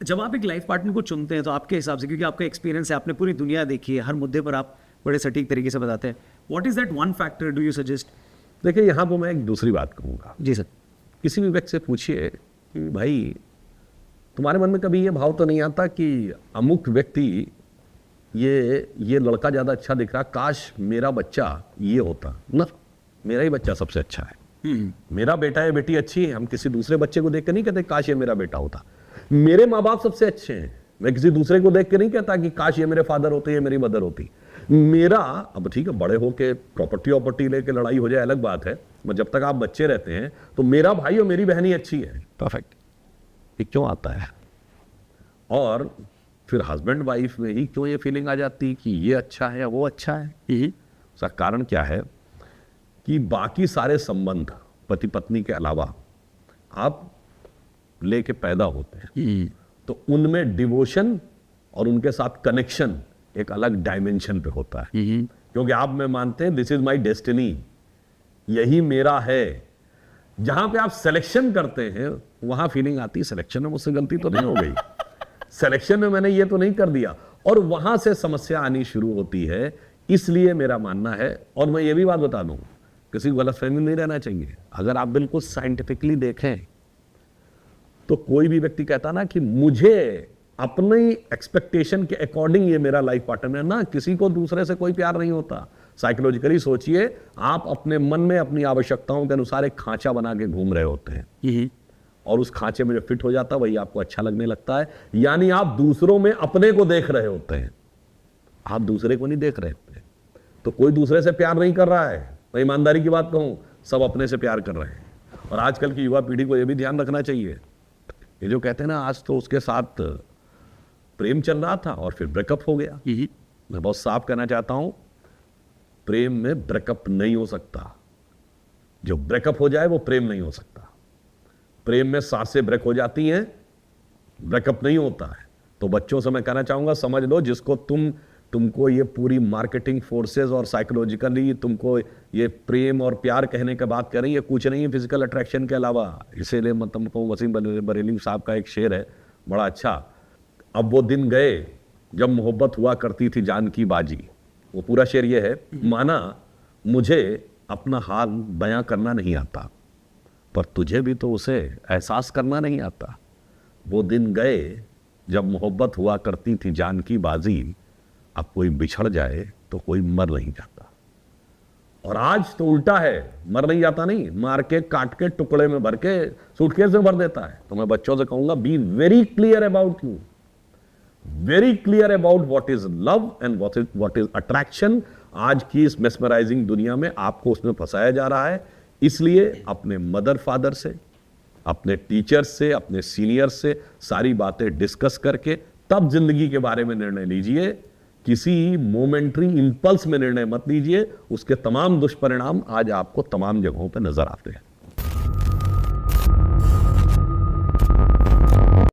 जब आप एक लाइफ पार्टनर को चुनते हैं तो आपके हिसाब से, क्योंकि आपका एक्सपीरियंस है, आपने पूरी दुनिया देखी है, हर मुद्दे पर आप बड़े सटीक तरीके से बताते हैं, what is that one factor do you suggest? देखिए, यहाँ पर मैं एक दूसरी बात कहूँगा। जी सर। किसी भी व्यक्ति से पूछिए कि भाई तुम्हारे मन में कभी ये भाव तो नहीं आता कि अमुक व्यक्ति ये लड़का ज़्यादा अच्छा दिख रहा, काश मेरा बच्चा ये होता ना, मेरा ही बच्चा सबसे अच्छा है, मेरा बेटा या बेटी अच्छी है। हम किसी दूसरे बच्चे को देख के नहीं कहते काश ये मेरा बेटा होता। मेरे माँ बाप सबसे अच्छे हैं, मैं किसी दूसरे को देख के नहीं कहता कि काश ये मेरे फादर होते, ये मेरी मदर होती। मेरा, अब ठीक है बड़े होके प्रॉपर्टी लेके लड़ाई हो जाए अलग बात है, मगर जब तक आप बच्चे रहते हैं तो मेरा भाई और मेरी बहन ही अच्छी है। परफेक्ट। ये क्यों आता है? और फिर हस्बैंड वाइफ में ही क्यों ये फीलिंग आ जाती कि ये अच्छा है या वो अच्छा है? उसका कारण क्या है कि बाकी सारे संबंध पति पत्नी के अलावा आप लेके पैदा होते हैं तो उनमें डिवोशन और उनके साथ कनेक्शन एक अलग डायमेंशन पे होता है, क्योंकि आप में मानते हैं दिस इज माय डेस्टिनी, यही मेरा है। जहां पे आप सिलेक्शन करते हैं वहां फीलिंग आती है सिलेक्शन में मुझसे गलती तो नहीं हो गई, सिलेक्शन में मैंने ये तो नहीं कर दिया, और वहां से समस्या आनी शुरू होती है। इसलिए मेरा मानना है, और मैं ये भी बात बता दूं, किसी को गलतफहमी नहीं रहना चाहिए। अगर आप बिल्कुल साइंटिफिकली देखें तो कोई भी व्यक्ति कहता ना कि मुझे अपनी एक्सपेक्टेशन के अकॉर्डिंग ये मेरा लाइफ पार्टनर है, ना, किसी को दूसरे से कोई प्यार नहीं होता। साइकोलॉजिकली सोचिए, आप अपने मन में अपनी आवश्यकताओं के अनुसार एक खांचा बना के घूम रहे होते हैं, और उस खांचे में जो फिट हो जाता है वही आपको अच्छा लगने लगता है। यानी आप दूसरों में अपने को देख रहे होते हैं, आप दूसरे को नहीं देख रहे होते। तो कोई दूसरे से प्यार नहीं कर रहा है, मैं ईमानदारी की बात कहूं, सब अपने से प्यार कर रहे हैं। और आजकल की युवा पीढ़ी को यह भी ध्यान रखना चाहिए, ये जो कहते हैं ना आज तो उसके साथ प्रेम चल रहा था और फिर ब्रेकअप हो गया। मैं बहुत साफ कहना चाहता हूं, प्रेम में ब्रेकअप नहीं हो सकता। जो ब्रेकअप हो जाए वो प्रेम नहीं हो सकता। प्रेम में सांसें ब्रेक हो जाती हैं, ब्रेकअप नहीं होता है। तो बच्चों से मैं कहना चाहूंगा, समझ लो, जिसको तुमको ये पूरी मार्केटिंग फोर्सेस और साइकोलॉजिकली तुमको ये प्रेम और प्यार कहने का बात कर रही है, कुछ नहीं है फिजिकल अट्रैक्शन के अलावा। इसीलिए मतलब वसीम बरेली साहब का एक शेर है बड़ा अच्छा, अब वो दिन गए जब मोहब्बत हुआ करती थी जान की बाजी। वो पूरा शेर ये है, माना मुझे अपना हाल बयां करना नहीं आता, पर तुझे भी तो उसे एहसास करना नहीं आता। वो दिन गए जब मोहब्बत हुआ करती थी जान की बाजी, अब कोई बिछड़ जाए तो कोई मर नहीं जाता। और आज तो उल्टा है, मर नहीं जाता नहीं, मार के काट के टुकड़े में भर के सूटकेस में भर देता है। तो मैं बच्चों से कहूंगा, be very clear about you, very clear about what is love and what is attraction. आज की इस मेस्मराइजिंग दुनिया में आपको उसमें फंसाया जा रहा है। इसलिए अपने मदर फादर से, अपने टीचर्स से, अपने सीनियर से सारी बातें डिस्कस करके तब जिंदगी के बारे में निर्णय लीजिए। किसी मोमेंट्री इंपल्स में निर्णय मत लीजिए, उसके तमाम दुष्परिणाम आज आपको तमाम जगहों पर नजर आते हैं।